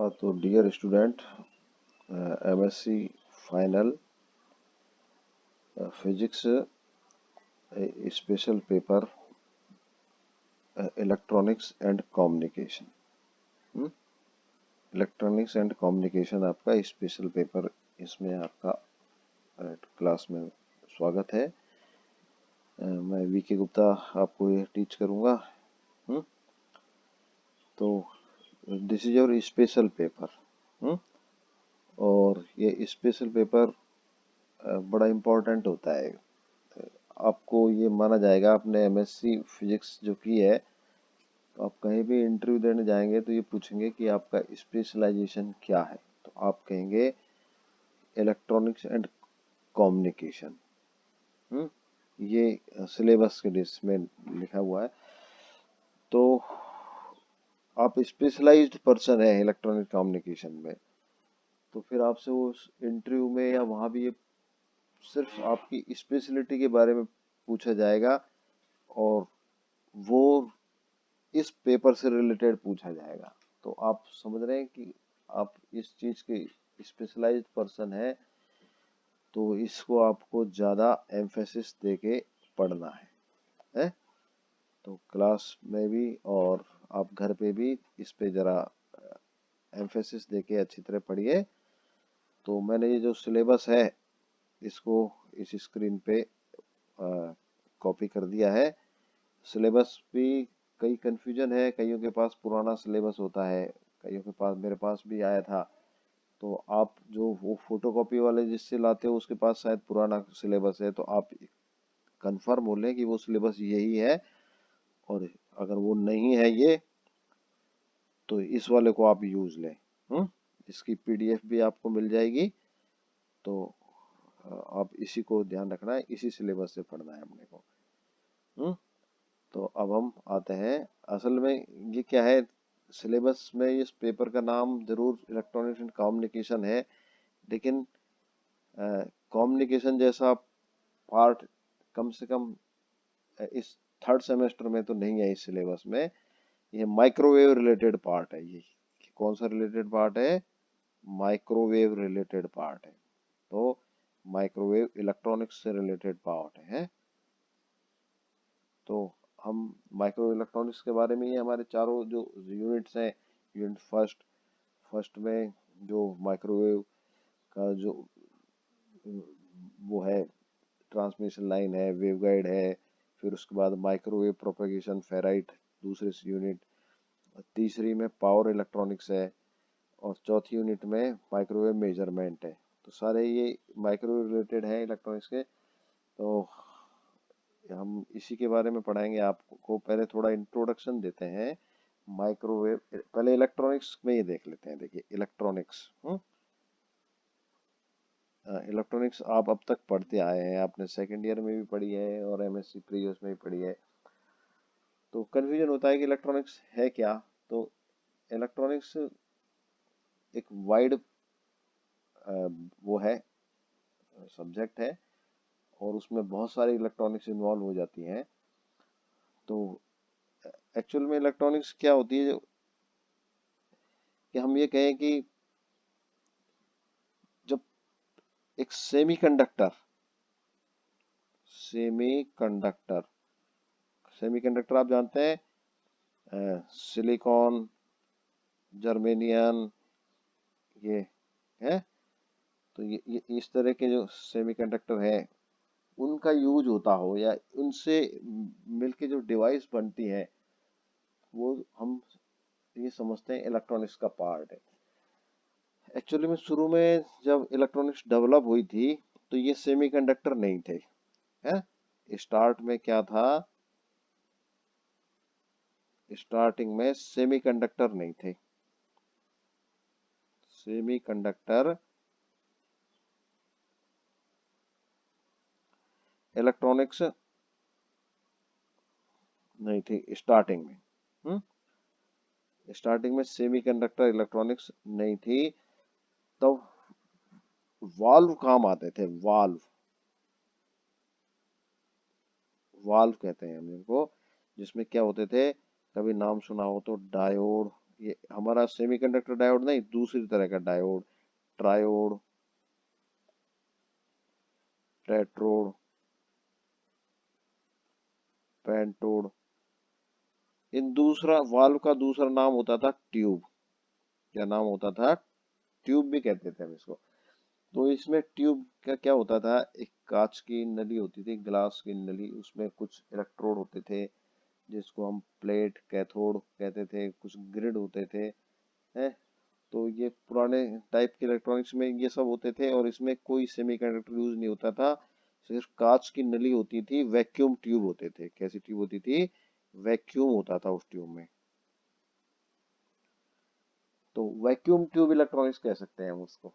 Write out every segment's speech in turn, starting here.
तो dear student, MSc final physics special paper electronics and communication. Electronics and communication आपका special paper, इसमें आपका class में स्वागत है। मैं वीके गुप्ता आपको ये टीच करूँगा। तो this is your special paper, और ये स्पेशल पेपर बड़ा इम्पोर्टेंट होता है। आपको ये माना जाएगा, आपने एमएससी फिजिक्स जो की है, तो आप कहीं भी इंटरव्यू देने जाएंगे तो ये पूछेंगे कि आपका स्पेशलाइजेशन क्या है, तो आप कहेंगे इलेक्ट्रॉनिक्स एंड कम्युनिकेशन। ये सिलेबस के लिस्ट में लिखा हुआ है। तो आप स्पेशलाइज्ड पर्सन है इलेक्ट्रॉनिक कम्युनिकेशन में, तो फिर आपसे वो इंटरव्यू में या वहाँ भी ये सिर्फ आपकी स्पेशलिटी के बारे में पूछा जाएगा, और वो इस पेपर से रिलेटेड पूछा जाएगा। तो आप समझ रहे हैं कि आप इस चीज के स्पेशलाइज्ड पर्सन है, तो इसको आपको ज्यादा एम्फेसिस देके पढ़ना है। तो क्लास में भी और आप घर पे भी इस पे जरा एम्फेसिस देके अच्छी तरह पढ़िए। तो मैंने ये जो सिलेबस है इसको इस स्क्रीन पे कॉपी कर दिया है। सिलेबस भी कई कंफ्यूजन है, कईयों के पास पुराना सिलेबस होता है, कईयों के पास, मेरे पास भी आया था। तो आप जो वो फोटोकॉपी वाले जिससे लाते हो उसके पास शायद पुराना सिलेबस है, तो आप कंफर्म हो लें कि वो सिलेबस यही है। और अगर वो नहीं है ये, तो इस वाले को आप यूज लें। इसकी पीडीएफ भी आपको मिल जाएगी। तो आप इसी को ध्यान रखना है, इसी सिलेबस से पढ़ना है अपने को। तो अब हम आते हैं, असल में ये क्या है, सिलेबस में इस पेपर का नाम जरूर इलेक्ट्रॉनिक्स एंड कम्युनिकेशन है, लेकिन कम्युनिकेशन जैसा पार्ट कम से कम इस थर्ड सेमेस्टर में तो नहीं है इस सिलेबस में। ये माइक्रोवेव रिलेटेड पार्ट है। ये कौन सा रिलेटेड पार्ट है? माइक्रोवेव रिलेटेड पार्ट है। तो माइक्रोवेव इलेक्ट्रॉनिक्स से रिलेटेड पार्ट है। तो हम माइक्रो इलेक्ट्रॉनिक्स के बारे में, ये हमारे चारों जो यूनिट्स हैं, यूनिट फर्स्ट में जो माइक्रोवेव का जो वो है, ट्रांसमिशन लाइन है, वेवगाइड है, फिर उसके बाद माइक्रोवेव प्रोपेगेशन फेराइट दूसरे यूनिट, तीसरी में पावर इलेक्ट्रॉनिक्स है, और चौथी यूनिट में माइक्रोवेव मेजरमेंट है। तो सारे ये माइक्रोवेव रिलेटेड है इलेक्ट्रॉनिक्स के। तो हम इसी के बारे में पढ़ाएंगे आपको। पहले थोड़ा इंट्रोडक्शन देते हैं माइक्रोवेव, पहले इलेक्ट्रॉनिक्स में ये देख लेते हैं। देखिए इलेक्ट्रॉनिक्स, इलेक्ट्रॉनिक्स आप अब तक पढ़ते आए हैं, आपने सेकेंड ईयर में भी पढ़ी है और एमएससी प्रीवियस में भी पढ़ी है। तो कंफ्यूजन होता है कि इलेक्ट्रॉनिक्स है क्या। तो इलेक्ट्रॉनिक्स एक वाइड वो है, सब्जेक्ट है, और उसमें बहुत सारी इलेक्ट्रॉनिक्स इन्वॉल्व हो जाती हैं। तो एक्चुअल में इलेक्ट्रॉनिक्स क्या होती है, कि हम ये कहें कि जब एक सेमीकंडक्टर सेमीकंडक्टर आप जानते हैं, सिलिकॉन, जर्मेनियम, ये है। तो ये इस तरह के जो सेमीकंडक्टर है, उनका यूज होता हो, या उनसे मिलके जो डिवाइस बनती है, वो हम ये समझते हैं इलेक्ट्रॉनिक्स का पार्ट है। एक्चुअली में शुरू में जब इलेक्ट्रॉनिक्स डेवलप हुई थी, तो ये सेमीकंडक्टर नहीं थे। है, स्टार्ट में क्या था, स्टार्टिंग में सेमीकंडक्टर नहीं थे। सेमीकंडक्टर इलेक्ट्रॉनिक्स नहीं थी स्टार्टिंग में। स्टार्टिंग में सेमीकंडक्टर इलेक्ट्रॉनिक्स नहीं थी। तब वाल्व काम आते थे, वाल्व वाल्व कहते हैं हम इनको, जिसमें क्या होते थे, कभी नाम सुना हो तो डायोड ये हमारा सेमीकंडक्टर डायोड नहीं, दूसरी तरह का डायोड, ट्रायोड, टेट्रोड, पेंटोड। इन दूसरा वाल्व का दूसरा नाम होता था ट्यूब। क्या नाम होता था? ट्यूब भी कहते थे हम इसको। तो इसमें ट्यूब का क्या होता था, एक कांच की नली होती थी, ग्लास की नली, उसमें कुछ इलेक्ट्रोड होते थे जिसको हम प्लेट, कैथोड कहते थे, कुछ ग्रिड होते थे, हैं। तो ये पुराने टाइप के इलेक्ट्रॉनिक्स में ये सब होते थे, और इसमें कोई सेमीकंडक्टर यूज नहीं होता था, सिर्फ कांच की नली होती थी, वैक्यूम ट्यूब होते थे। कैसी ट्यूब होती थी? वैक्यूम होता था उस ट्यूब में। तो वैक्यूम ट्यूब इलेक्ट्रॉनिक्स कह सकते हैं हम उसको।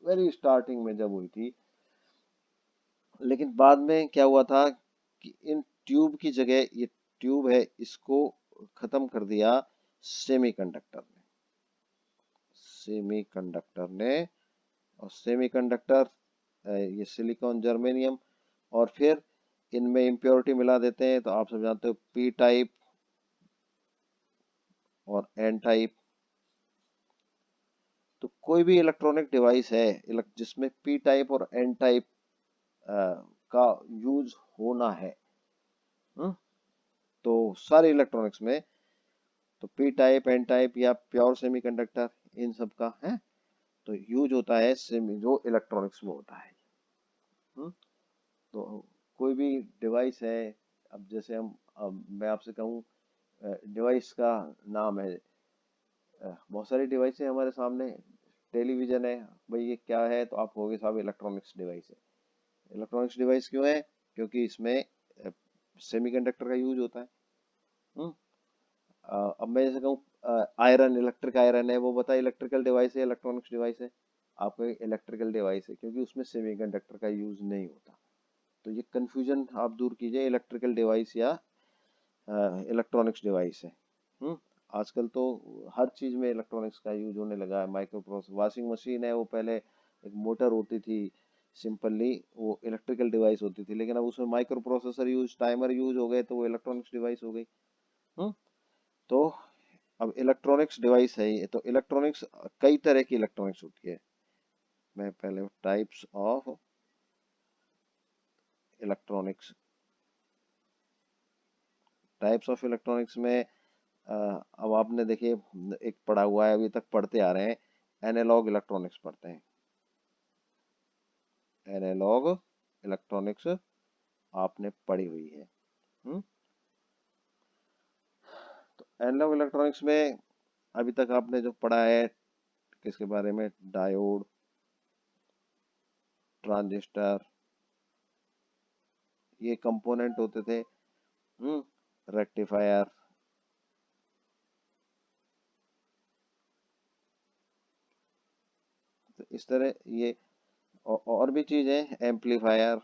वेरी स्टार्टिंग में जब हुई थी। लेकिन बाद में क्या हुआ था कि इन ट्यूब की जगह, ये ट्यूब है, इसको खत्म कर दिया सेमीकंडक्टर ने। सेमीकंडक्टर ने, और सेमीकंडक्टर ये सिलिकॉन, जर्मेनियम, और फिर इनमें इम्प्योरिटी मिला देते हैं। तो आप सब जानते हो पी टाइप और एन टाइप। तो कोई भी इलेक्ट्रॉनिक डिवाइस है जिसमें पी टाइप और एन टाइप का यूज होना है, हम्म, तो सारे इलेक्ट्रॉनिक्स में, तो पी टाइप, एन टाइप या प्योर सेमीकंडक्टर, इन सब का है तो यूज होता है सेमी, जो इलेक्ट्रॉनिक्स में होता है। हम्म, तो कोई भी डिवाइस है, अब जैसे अब मैं आपसे कहूँ डिवाइस का नाम है, बहुत सारी डिवाइस है हमारे सामने। टेलीविजन है, भाई ये क्या है? तो आप कहोगे साहब इलेक्ट्रॉनिक्स डिवाइस है। इलेक्ट्रॉनिक्स डिवाइस क्यों है? क्योंकि इसमें सेमीकंडक्टर का यूज होता है। हम्म, अब मैं जैसे कहूँ आयरन, इलेक्ट्रिक आयरन है, वो बता इलेक्ट्रिकल डिवाइस है, इलेक्ट्रॉनिक्स डिवाइस है? आपको इलेक्ट्रिकल डिवाइस है, क्योंकि उसमें सेमीकंडक्टर का यूज नहीं होता। तो ये कंफ्यूजन आप दूर कीजिए, इलेक्ट्रिकल डिवाइस या इलेक्ट्रॉनिक्स डिवाइस है। हम्म, आजकल तो हर चीज में इलेक्ट्रॉनिक्स का यूज होने लगा है। माइक्रो प्रोसेसर, वॉशिंग मशीन है, वो पहले एक मोटर होती थी, सिंपली वो इलेक्ट्रिकल डिवाइस होती थी, लेकिन अब उसमें micro processor use, timer use हो गए, तो वो इलेक्ट्रॉनिक्स डिवाइस हो गई। हम्म, तो अब इलेक्ट्रॉनिक्स डिवाइस है ये। तो इलेक्ट्रॉनिक्स, कई तरह की इलेक्ट्रॉनिक्स होती है। मैं पहले types of electronics, types of electronics में अब आपने देखिए, एक पढ़ा हुआ है, अभी तक पढ़ते आ रहे हैं, एनालॉग इलेक्ट्रॉनिक्स पढ़ते हैं। एनालॉग इलेक्ट्रॉनिक्स आपने पढ़ी हुई है। हम्म, तो एनालॉग इलेक्ट्रॉनिक्स में अभी तक आपने जो पढ़ा है, किसके बारे में? डायोड, ट्रांजिस्टर, ये कंपोनेंट होते थे। रेक्टिफायर, तो इस तरह ये, और भी चीज है, एम्पलीफायर,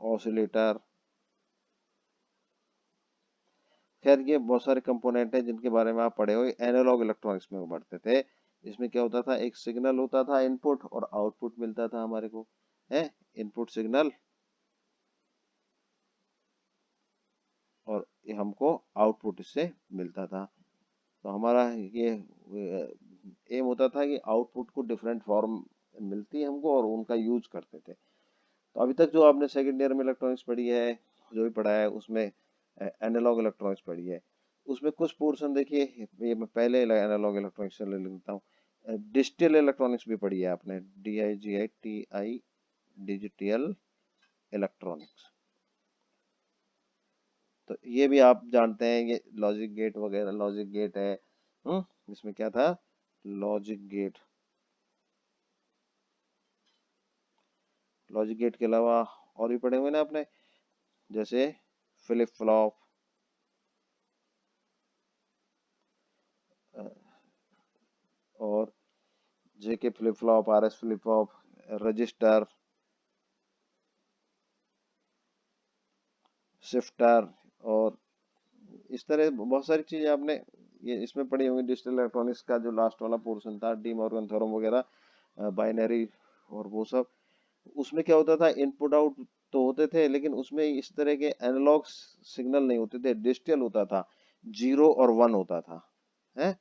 ऑसिलेटर। खैर ये बहुत सारे कंपोनेंट हैं जिनके बारे में आप पढ़े हो, एनालॉग इलेक्ट्रॉनिक्स में वो पढ़ते थे। इसमें क्या होता था, एक सिग्नल होता था इनपुट, और आउटपुट मिलता था हमारे को, है, इनपुट सिग्नल, और ये हमको आउटपुट इससे मिलता था। तो हमारा ये एम होता था कि आउटपुट को डिफरेंट फॉर्म मिलती है हमको, और उनका यूज करते थे। तो अभी तक जो आपने सेकेंड ईयर में इलेक्ट्रॉनिक्स पढ़ी है, जो भी पढ़ा है, उसमें एनालॉग इलेक्ट्रॉनिक्स पढ़ी है। उसमें कुछ पोर्शन देखिए, ये मैं पहले एनालॉग इलेक्ट्रॉनिक्स से ले लेता हूँ। डिजिटल इलेक्ट्रॉनिक्स भी पढ़ी है आपने, DIGITI, डिजिटल इलेक्ट्रॉनिक्स। तो ये भी आप जानते हैं, ये लॉजिक गेट वगैरह, लॉजिक गेट है। इसमें क्या था? Logic gate. लॉजिक गेट के अलावा और भी पढ़े हुए ना आपने, जैसे फ्लिप फ्लॉप, और JK flip flop, RS flip flop, register, shifter, और इस तरह बहुत सारी चीजें आपने ये इसमें पढ़ी होंगी। डिजिटल इलेक्ट्रॉनिक्स का जो लास्ट वाला पोर्शन था, डी मॉर्गन थ्योरम वगैरह, बाइनरी और वो सब, उसमें क्या होता था, इनपुट आउट तो होते थे, लेकिन उसमें इस तरह के एनालॉग सिग्नल नहीं होते थे, डिजिटल होता था, 0 और 1 होता था, है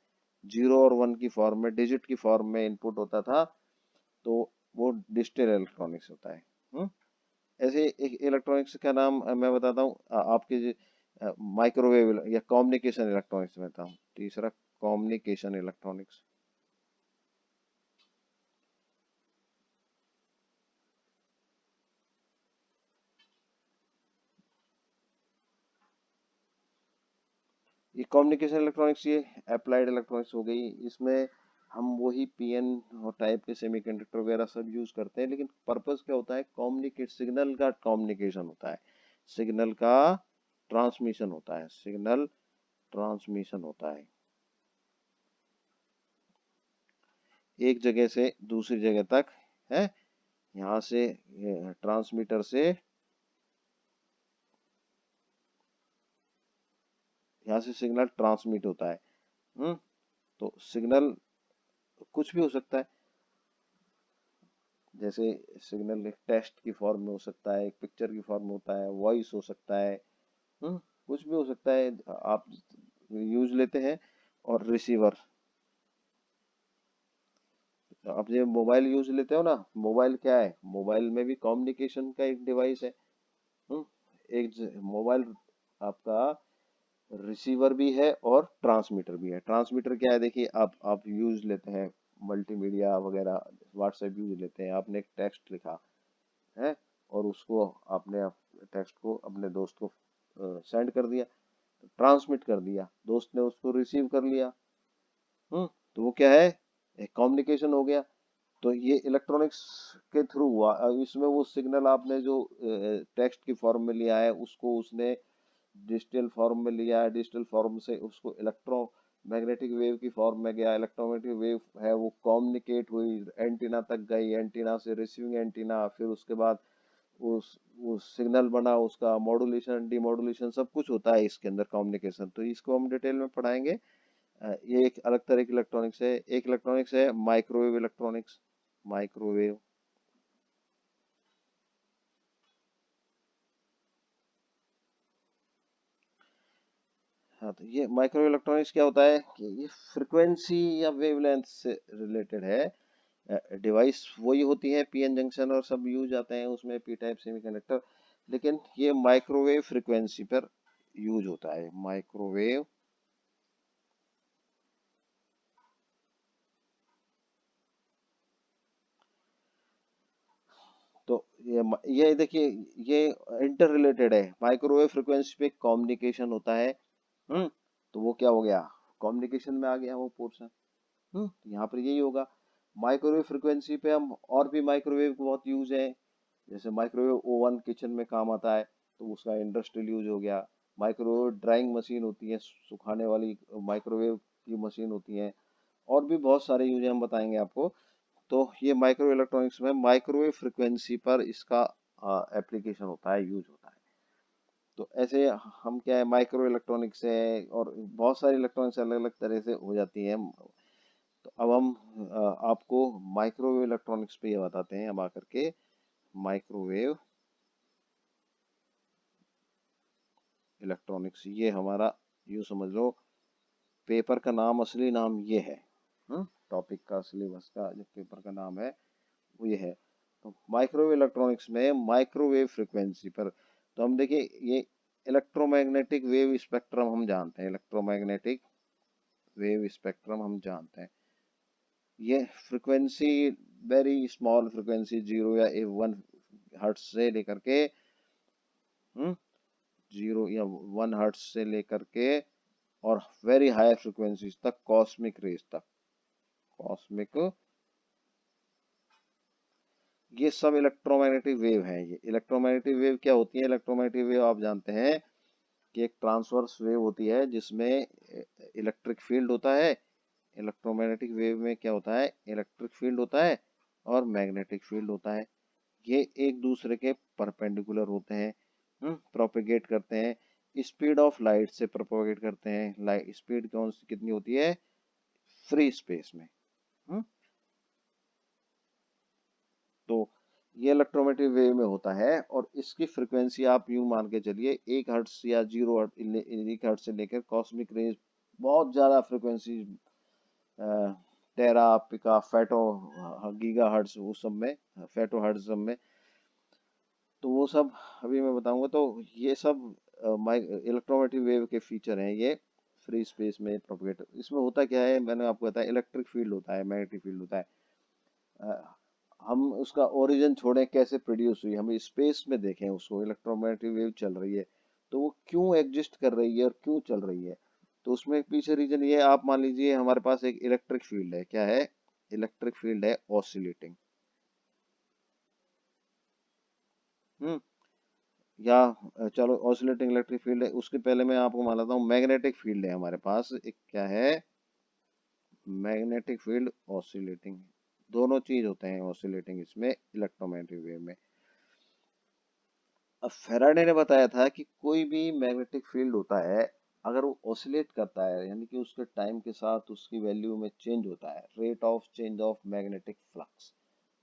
0 और 1 की फॉर्म में, डिजिट की फॉर्म में इनपुट होता था। तो वो डिजिटल इलेक्ट्रॉनिक्स होता है। हम्म। ऐसे एक इलेक्ट्रॉनिक्स का नाम मैं बताता हूँ आपके, माइक्रोवेव या कम्युनिकेशन इलेक्ट्रॉनिक्स में था। तीसरा कम्युनिकेशन इलेक्ट्रॉनिक्स। ये कम्युनिकेशन इलेक्ट्रॉनिक्स, ये अप्लाइड इलेक्ट्रॉनिक्स हो गई। इसमें हम वही पीएन और टाइप के सेमीकंडक्टर वगैरह सब यूज करते हैं, लेकिन पर्पस क्या होता है, कम्युनिकेट, सिग्नल का कम्युनिकेशन होता है, सिग्नल का ट्रांसमिशन होता है, सिग्नल ट्रांसमिशन होता है, एक जगह से दूसरी जगह तक, है यहाँ से ट्रांसमीटर से, यहाँ से सिग्नल ट्रांसमिट होता है। हम्म। तो सिग्नल कुछ भी हो सकता है, जैसे सिग्नल एक टेक्स्ट की फॉर्म में हो सकता है, एक पिक्चर की फॉर्म में होता है, वॉइस हो सकता है। कुछ भी हो सकता है। आप यूज लेते हैं। और रिसीवर, आप जब मोबाइल यूज लेते हो ना, मोबाइल क्या है, मोबाइल में भी कम्युनिकेशन का एक डिवाइस है। हम्म, मोबाइल आपका रिसीवर भी है और ट्रांसमीटर भी है। ट्रांसमीटर क्या है, देखिए आप यूज लेते हैं मल्टीमीडिया वगैरह, व्हाट्सएप यूज लेते हैं, आपने एक टेक्स्ट लिखा है और उसको आपने टेक्स्ट को अपने दोस्त को सेंड कर दिया, ट्रांसमिट कर दिया, दोस्त ने उसको रिसीव कर लिया। तो वो क्या है, एक कम्युनिकेशन हो गया। तो ये इलेक्ट्रॉनिक्स के थ्रू हुआ। अब इसमें वो सिग्नल आपने जो टेक्स्ट की फॉर्म में लिया है, उसको उसने डिजिटल फॉर्म में लिया है, डिजिटल फॉर्म से उसको इलेक्ट्रोमैग्नेटिक वेव की फॉर्म में गया, इलेक्ट्रोमैग्नेटिक वेव है वो कम्युनिकेट हुई, एंटीना तक गई, एंटीना से रिसीविंग एंटीना, फिर उसके बाद उस सिग्नल बना, उसका मॉड्यूलेशन डीमॉड्यूलेशन सब कुछ होता है इसके अंदर कम्युनिकेशन। तो इसको हम डिटेल में पढ़ाएंगे। ये एक अलग तरह की इलेक्ट्रॉनिक्स है। एक इलेक्ट्रॉनिक्स है माइक्रोवेव इलेक्ट्रॉनिक्स, माइक्रोवेव। हाँ, तो ये माइक्रोवेव इलेक्ट्रॉनिक्स क्या होता है कि ये फ्रिक्वेंसी या वेवलेंथ से रिलेटेड है। डिवाइस वही होती है, पीएन जंक्शन और सब यूज आते हैं उसमें, पी टाइप सेमीकंडक्टर, लेकिन ये माइक्रोवेव फ्रिक्वेंसी पर यूज होता है, माइक्रोवेव। तो ये देखिए, ये इंटर रिलेटेड है, माइक्रोवेव फ्रिक्वेंसी पे कम्युनिकेशन होता है। हम्म। तो वो क्या हो गया, कम्युनिकेशन में आ गया वो पोर्शन। यहाँ पर यही होगा। माइक्रोवेव फ्रिक्वेंसी पे हम और भी माइक्रोवेव को बहुत यूज है, जैसे माइक्रोवेव ओवन किचन में काम आता है, तो उसका इंडस्ट्रियल यूज हो गया। माइक्रोवेव ड्राइंग मशीन होती है, सुखाने वाली माइक्रोवेव की मशीन होती है। और भी बहुत सारे यूज हम बताएंगे आपको। तो ये माइक्रो इलेक्ट्रॉनिक्स में माइक्रोवेव फ्रिक्वेंसी पर इसका एप्लीकेशन होता है, यूज होता है। तो ऐसे हम क्या है, माइक्रो इलेक्ट्रॉनिक्स है और बहुत सारी इलेक्ट्रॉनिक्स अलग अलग तरह से हो जाती हैं। तो अब हम आपको माइक्रोवेव इलेक्ट्रॉनिक्स पे ये बताते हैं अब आकर के। माइक्रोवेव इलेक्ट्रॉनिक्स, ये हमारा, यूँ समझ लो, पेपर का नाम, असली नाम ये है। टॉपिक का, सिलेबस का जो पेपर का नाम है वो ये है। तो माइक्रोवेव इलेक्ट्रॉनिक्स में माइक्रोवेव फ्रिक्वेंसी पर, तो हम देखिए ये इलेक्ट्रोमैग्नेटिक वेव स्पेक्ट्रम हम जानते हैं, इलेक्ट्रोमैग्नेटिक वेव स्पेक्ट्रम हम जानते हैं। ये फ्रिक्वेंसी वेरी स्मॉल फ्रिक्वेंसी, 0 या 1 हर्ट्ज से लेकर के, 0 या 1 हर्ट्ज से लेकर के, और वेरी हाई फ्रिक्वेंसीज तक, कॉस्मिक रेज तक, कॉस्मिक, ये सब इलेक्ट्रोमैग्नेटिक वेव है। ये इलेक्ट्रोमैग्नेटिक वेव क्या होती है, इलेक्ट्रोमैग्नेटिक वेव आप जानते हैं कि एक ट्रांसवर्स वेव होती है जिसमें इलेक्ट्रिक फील्ड होता है। इलेक्ट्रोमैग्नेटिक वेव में क्या होता है, इलेक्ट्रिक फील्ड होता है और मैग्नेटिक फील्ड होता है। ये एक दूसरे के परपेंडिकुलर होते हैं, प्रोपेगेट करते हैं, स्पीड ऑफ लाइट से प्रोपेगेट करते हैं। लाइट स्पीड कौन सी कितनी होती है, फ्री स्पेस में। हम्म। तो ये इलेक्ट्रोमैग्नेटिक वेव में होता है और इसकी फ्रिक्वेंसी आप यूं मान के चलिए 1 हर्ट्ज या 0 हर्ट्ज, 1 हर्ट्ज से लेकर कॉस्मिक रेंज बहुत ज्यादा फ्रिक्वेंसी, टेरा पिका फेटो गीगा हर्ट्ज उस सब में, फेटो हर्ट्ज सब में, तो वो सब अभी मैं बताऊंगा। तो ये सब इलेक्ट्रोमैग्नेटिक वेव के फीचर हैं ये फ्री स्पेस में प्रोपगेट। इसमें होता क्या है, मैंने आपको बताया इलेक्ट्रिक फील्ड होता है, मैग्नेटिक फील्ड होता है। अ, हम उसका ओरिजिन छोड़ें, कैसे प्रोड्यूस हुई, हम स्पेस में देखें उसको, इलेक्ट्रोमैग्नेटिक वेव चल रही है तो वो क्यों एग्जिस्ट कर रही है और क्यों चल रही है। तो उसमें पीछे रीजन ये है, आप मान लीजिए हमारे पास एक इलेक्ट्रिक फील्ड है, क्या है, इलेक्ट्रिक फील्ड है ऑसिलेटिंग। हम्म या चलो ऑसिलेटिंग इलेक्ट्रिक फील्ड है, उसके पहले मैं आपको मान लेता हूँ मैग्नेटिक फील्ड है हमारे पास एक, क्या है, मैग्नेटिक फील्ड ऑसिलेटिंग। दोनों चीज होते हैं ऑसिलेटिंग इसमें इलेक्ट्रोमैग्नेटिक वेव में। अब फेराडे ने बताया था कि कोई भी मैग्नेटिक फील्ड होता है, अगर वो ऑसिलेट करता है यानी कि उसके टाइम के साथ उसकी वैल्यू में चेंज होता है, rate of change of magnetic flux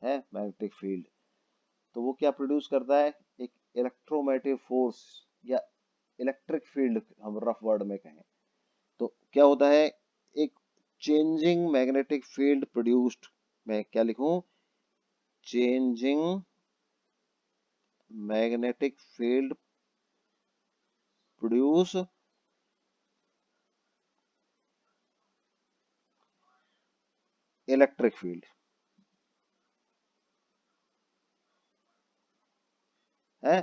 है मैग्नेटिक फील्ड, तो वो क्या प्रोड्यूस करता है, एक इलेक्ट्रोमैग्नेटिक फोर्स या इलेक्ट्रिक फील्ड, हम रफ वर्ड में कहें तो क्या होता है, एक चेंजिंग मैग्नेटिक फील्ड प्रोड्यूस्ड, मैं क्या लिखूं, changing magnetic field produce electric field है।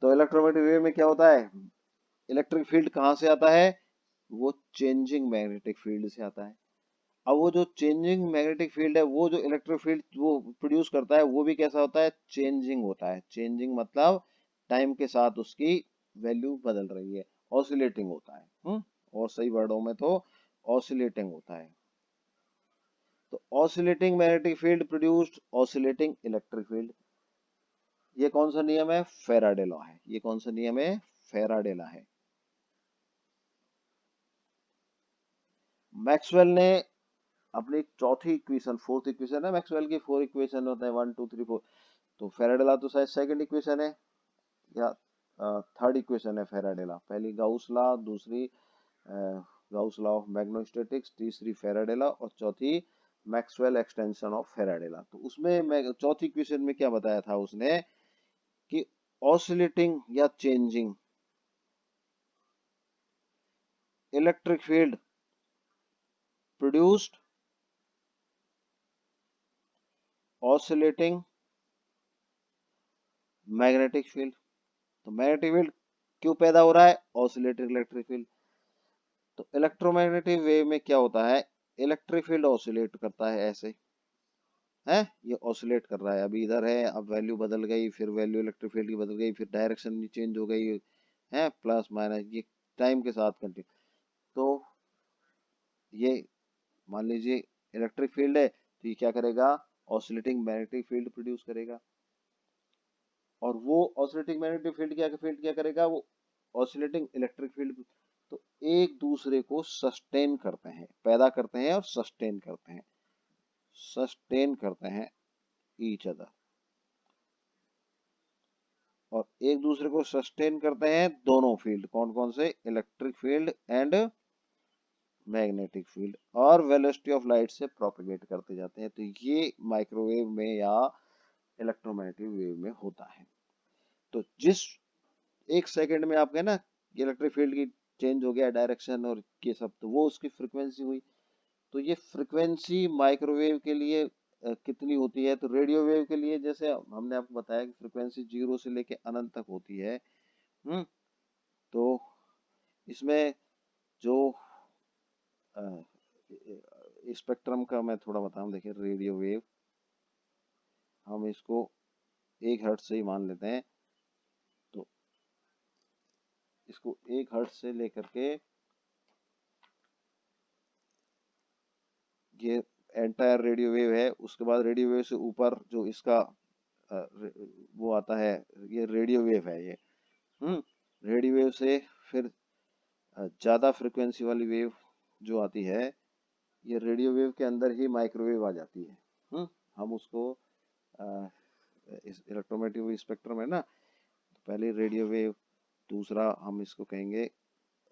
तो इलेक्ट्रोमैग्नेटिक वेव में क्या होता है, इलेक्ट्रिक फील्ड कहाँ से आता है, वो चेंजिंग मैग्नेटिक फील्ड से आता है। अब वो जो चेंजिंग मैग्नेटिक फील्ड है, वो जो इलेक्ट्रिक फील्ड वो प्रोड्यूस करता है, वो भी कैसा होता है, चेंजिंग होता है। चेंजिंग मतलब टाइम के साथ उसकी वैल्यू बदल रही है, ऑसिलेटिंग होता है। और सही वर्डों में तो ऑसिलेटिंग होता है। तो oscillating magnetic field produced oscillating electric field, ये कौन सा नियम है, फेराडे लॉ है। ये कौन सा नियम है, फेराडे लॉ है। मैक्सवेल ने अपनी चौथी इक्वेशन, फोर्थ इक्वेशन है मैक्सवेल की, फोर इक्वेशन होते हैं, 1 2 3 4, तो फेराडे लॉ तो शायद सेकंड इक्वेशन है या थर्ड इक्वेशन है फेराडे लॉ। पहली गाउस लॉ, दूसरी गाउस लॉ ऑफ मैग्नेटोस्टैटिक्स, तीसरी फेराडे लॉ और चौथी Maxwell extension of Faraday law. तो उसमें मैं चौथी इक्वेशन में क्या बताया था उसने, कि ऑसिलेटिंग या changing electric field produced oscillating magnetic field. तो मैग्नेटिक फील्ड क्यों पैदा हो रहा है, ऑसिलेटिंग इलेक्ट्रिक फील्ड। तो इलेक्ट्रोमैग्नेटिक वेव में क्या होता है, इलेक्ट्रिक फील्ड ऑसिलेट करता है ऐसे, है, ये ऑसिलेट कर रहा है, अभी इधर है, अब वैल्यू बदल गई, फिर वैल्यू इलेक्ट्रिक फील्ड की बदल गई, फिर डायरेक्शन भी चेंज हो गई है, प्लस माइनस, ये टाइम के साथ कंटिन्यू। तो ये मान लीजिए इलेक्ट्रिक फील्ड है, तो ये क्या करेगा, ऑसिलेटिंग मैग्नेटिक फील्ड प्रोड्यूस करेगा। और वो ऑसिलेटिंग मैग्नेटिक फील्ड क्या करेगा, वो ऑसिलेटिंग इलेक्ट्रिक फील्ड, तो एक दूसरे को सस्टेन करते हैं, पैदा करते हैं और सस्टेन करते हैं, सस्टेन करते हैं ईच अदर, और एक दूसरे को सस्टेन करते हैं दोनों फील्ड, कौन कौन से, electric field and magnetic field, और वेलोसिटी ऑफ लाइट से प्रोपेगेट करते जाते हैं। तो ये माइक्रोवेव में या इलेक्ट्रोमैग्नेटिक वेव में होता है। तो जिस एक सेकंड में आप कहें ना इलेक्ट्रिक फील्ड की चेंज हो गया डायरेक्शन और ये सब, तो वो उसकी फ्रिक्वेंसी हुई। तो ये फ्रिक्वेंसी माइक्रोवेव के लिए कितनी होती है, तो रेडियो वेव के लिए जैसे हमने आपको बताया कि फ्रिक्वेंसी 0 से लेके अनंत तक होती है। हम्म तो इसमें जो स्पेक्ट्रम का मैं थोड़ा बताऊं, देखिए रेडियो वेव, हम इसको 1 हर्ट्ज से ही मान लेते हैं। तो इसको 1 हर्ट्ज से लेकर के ये एंटायर रेडियो वेव है, उसके बाद रेडियो वेव से ऊपर जो इसका वो आता है, ये रेडियो वेव है ये। रेडियो वेव से फिर ज्यादा फ्रिक्वेंसी वाली वेव जो आती है, ये रेडियो वेव के अंदर ही माइक्रोवेव आ जाती है। हम उसको इस इलेक्ट्रोमैग्नेटिक स्पेक्ट्रम है ना, तो पहले रेडियो वेव, दूसरा हम इसको कहेंगे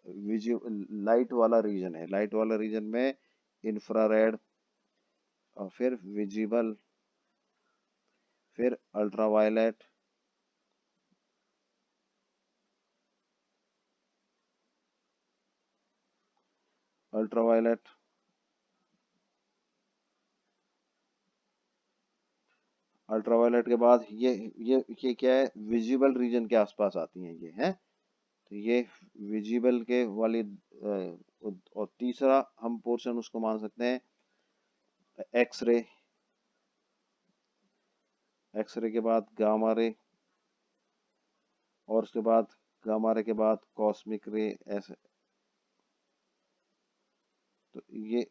लाइट वाला रीजन है, लाइट वाला रीजन में इंफ्रारेड, और फिर विजिबल, फिर अल्ट्रावायलेट, अल्ट्रावायलेट, अल्ट्रावायलेट के बाद ये क्या है, विजिबल रीजन के आसपास आती हैं ये हैं, तो ये विजिबल के वाली और तीसरा हम पोर्शन उसको मान सकते हैं एक्सरे, एक्सरे के बाद गामा रे, और उसके बाद गामा रे के बाद कॉस्मिक रे, ऐसे। तो ये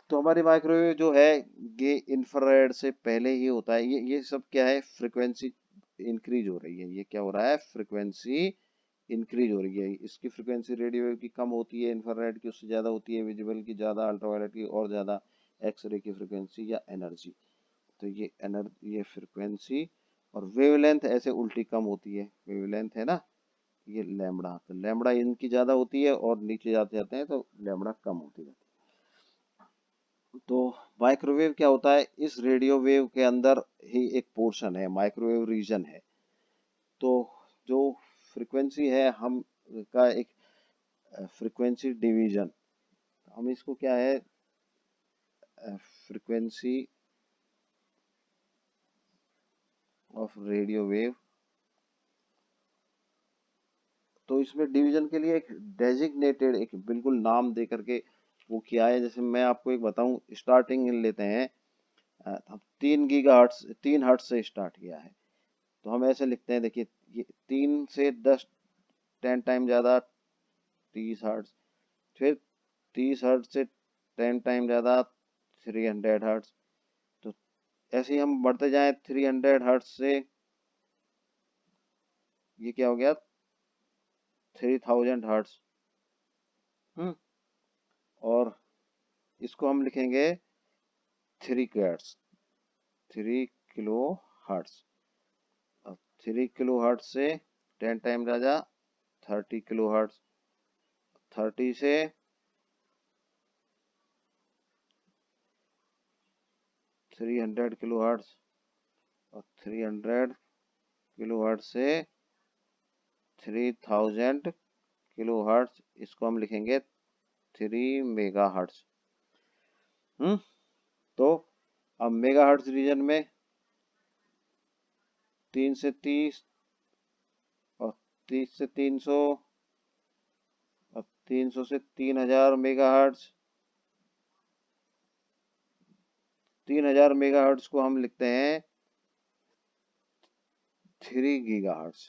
तो हमारी माइक्रोवेव जो है ये इंफ्रारेड से पहले ही होता है। ये सब क्या है, फ्रिक्वेंसी इंक्रीज हो रही है, ये क्या हो रहा है, फ्रिक्वेंसी इंक्रीज हो रही है। इसकी फ्रिक्वेंसी रेडियो वेव की कम होती है, इंफ्रारेड की उससे ज़्यादा होती है, विजिबल की ज़्यादा, अल्ट्रावायलेट की और ज़्यादा, एक्सरे की फ्रिक्वेंसी या एनर्जी। तो ये एनर्जी, ये फ्रिक्वेंसी, और वेवलेंथ ऐसे उल्टी कम होती है, वेवलेंथ है ना, ये लैम्बडा, तो लैम्बडा इनकी ज़्यादा होती है और नीचे जाते जाते हैं तो लैम्बडा कम होती है। तो माइक्रोवेव क्या होता है, इस रेडियो वेव के अंदर ही एक पोर्शन है, माइक्रोवेव रीजन है। तो जो फ्रीक्वेंसी है हम का एक फ्रीक्वेंसी डिवीजन, हम इसको क्या है, फ्रीक्वेंसी ऑफ रेडियो वेव। तो इसमें डिवीजन के लिए एक डेजिग्नेटेड, एक बिल्कुल नाम दे करके वो किया है। जैसे मैं आपको एक बताऊं, स्टार्टिंग लेते हैं, हम 3 गीगाहर्ट्ज, 3 हर्ट्ज से स्टार्ट किया है, तो हम ऐसे लिखते हैं, देखिए ये 3 से 10 10 टाइम ज़्यादा 30 हर्ट्ज, फिर 30 हर्ट्ज से 10 टाइम ज़्यादा 300 हर्ट्ज। तो ऐसे ही हम बढ़ते जाएं, 300 हर्ट्ज से ये क्या हो गया, 3000 हर्ट्ज। हम्म और इसको हम लिखेंगे 3 किलोहर्ट्ज, 3 किलो हर्ट्ज। अब 3 किलो हर्ट्ज से 10 टाइम ज़्यादा 30 किलो हर्ट्ज, 30 से 300 किलो हर्ट्ज, और 300 किलो हर्ट्ज से 3000 किलो हर्ट्ज, इसको हम लिखेंगे 3 मेगा हर्ट्ज। हम्म तो अब मेगा हर्ट्ज रीजन में 3 से 30, और 30 से 300, और 300 से 3000 मेगा हर्ट्ज। 3000 मेगा हर्ट्ज को हम लिखते हैं 3 गीगा हर्ट्ज,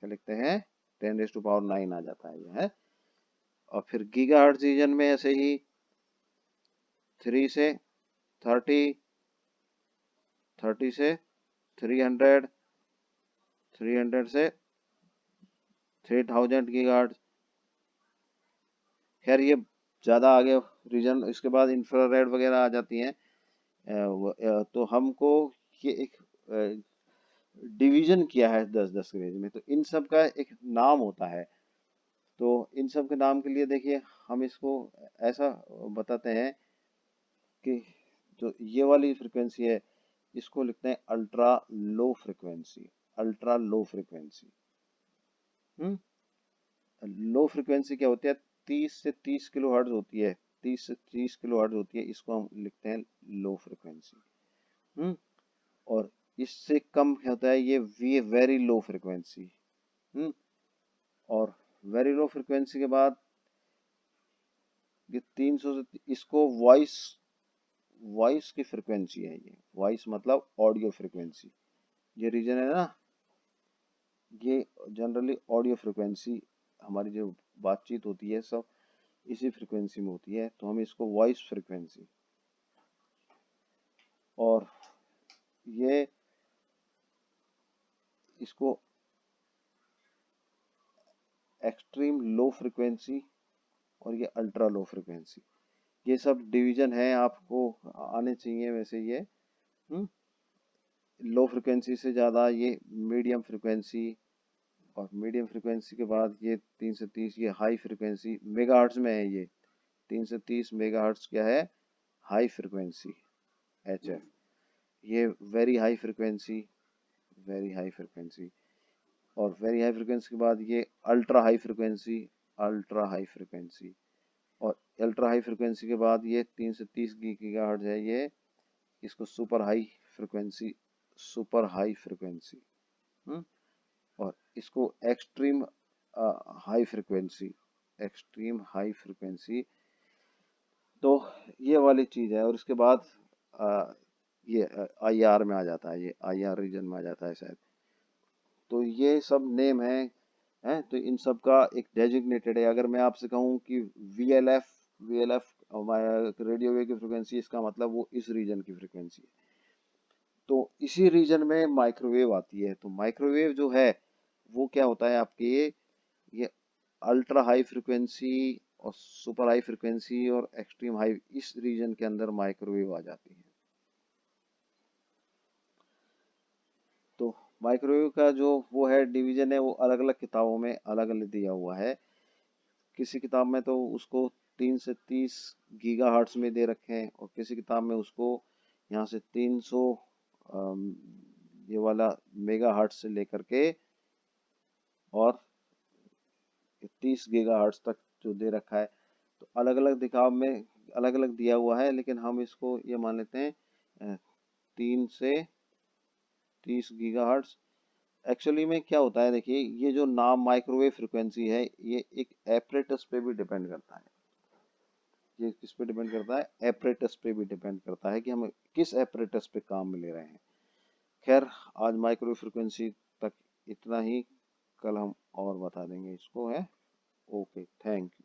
क्या लिखते हैं, 10⁻⁹ आ जाता है ये है। और फिर गीगा हर्ट्ज रीजन में ऐसे ही 3 से 30, 30 से 300, 300 से 3000 गीगा हर्ट्ज। खैर ये ज़्यादा आगे रीजन, इसके बाद इंफ्रारेड वगैरह आ जाती हैं। तो हमको ये एक डिवीजन किया है 10-10 के रेंज में, तो इन सब का एक नाम होता है। तो इन सब के नाम के लिए देखिए, हम इसको ऐसा बताते हैं कि जो ये वाली फ्रिक्वेंसी है, इसको लिखते हैं ultra low frequency, ultra low frequency. Hmm low frequency क्या होती है, 30 से 30 किलो हर्ट्ज होती है, 30 से 30 किलो हर्ट्ज होती है, इसको हम लिखते हैं लो फ्रिक्वेंसी। हम्म और इससे कम होता है ये वेरी लो फ्रिक्वेंसी। हम्म और वेरी लो फ्रिक्वेंसी के बाद ये 300 से, इसको वॉइस, वॉइस की फ्रिक्वेंसी है ये, वॉइस मतलब ऑडियो फ्रिक्वेंसी, ये रीजन है ना, ये जनरली ऑडियो फ्रिक्वेंसी, हमारी जो बातचीत होती है सब इसी फ्रिक्वेंसी में होती है, तो हम इसको वॉइस फ्रिक्वेंसी। और ये इसको एक्सट्रीम लो फ्रिक्वेंसी, और ये अल्ट्रा लो फ्रिक्वेंसी, ये सब डिवीजन है, आपको आने चाहिए वैसे ये। हम्म लो फ्रिक्वेंसी से ज़्यादा ये मीडियम फ्रिक्वेंसी, और मीडियम फ्रिक्वेंसी के बाद ये 330 ये हाई फ्रिक्वेंसी मेगाहर्ट्ज में है। ये 330 मेगाहर्ट्ज क्या है, हाई फ्रिक्वेंसी एच एफ। ये very high frequency, very high frequency. और वेरी हाई फ्रिक्वेंसी के बाद ये ultra high frequency, ultra high frequency. और अल्ट्रा हाई फ्रिक्वेंसी के बाद ये 330 गीगाहर्ट्ज है, ये इसको super high frequency, super high frequency. और इसको extreme high frequency, extreme high frequency. तो ये वाली चीज़ है। और इसके बाद आ, ये आईआर में आ जाता है, ये आईआर रीजन में आ जाता है शायद। तो ये सब नेम है तो इन सब का एक डेजिग्नेटेड है। अगर मैं आपसे कहूँ कि वीएलएफ, वीएलएफ रेडियो वेव की फ्रिक्वेंसी, इसका मतलब वो इस रीजन की फ्रिक्वेंसी है। तो इसी रीजन में माइक्रोवेव आती है। तो माइक्रोवेव जो है वो क्या होता है आपके, ये अल्ट्रा हाई फ्रिक्वेंसी और सुपर हाई फ्रिक्वेंसी और एक्सट्रीम हाई, इस रीजन के अंदर माइक्रोवेव आ जाती है। तो माइक्रोवेव का जो वो है डिवीजन है, वो अलग अलग किताबों में अलग अलग दिया हुआ है। किसी किताब में तो उसको 3 से 30 गीगाहर्ट्ज में दे रखे हैं, और किसी किताब में उसको यहाँ से 300 ये वाला मेगाहर्ट्ज से लेकर के और 30 गीगाहर्ट्ज तक जो दे रखा है। तो अलग अलग दिखाव में अलग अलग दिया हुआ है, लेकिन हम इसको ये मान लेते हैं 3 से 30 गीगाहर्ट्ज। एक्चुअली में क्या होता है, देखिए ये जो नाम माइक्रोवेव फ्रिक्वेंसी है, ये एक एपरेटस पे भी डिपेंड करता है। ये किस पे डिपेंड करता है, एपरेटस पे भी डिपेंड करता है कि हम किस एपरेटस पे काम में ले रहे हैं। खैर, आज माइक्रोवेव फ्रिक्वेंसी तक इतना ही। कल हम और बता देंगे इसको है। Okay, thank you.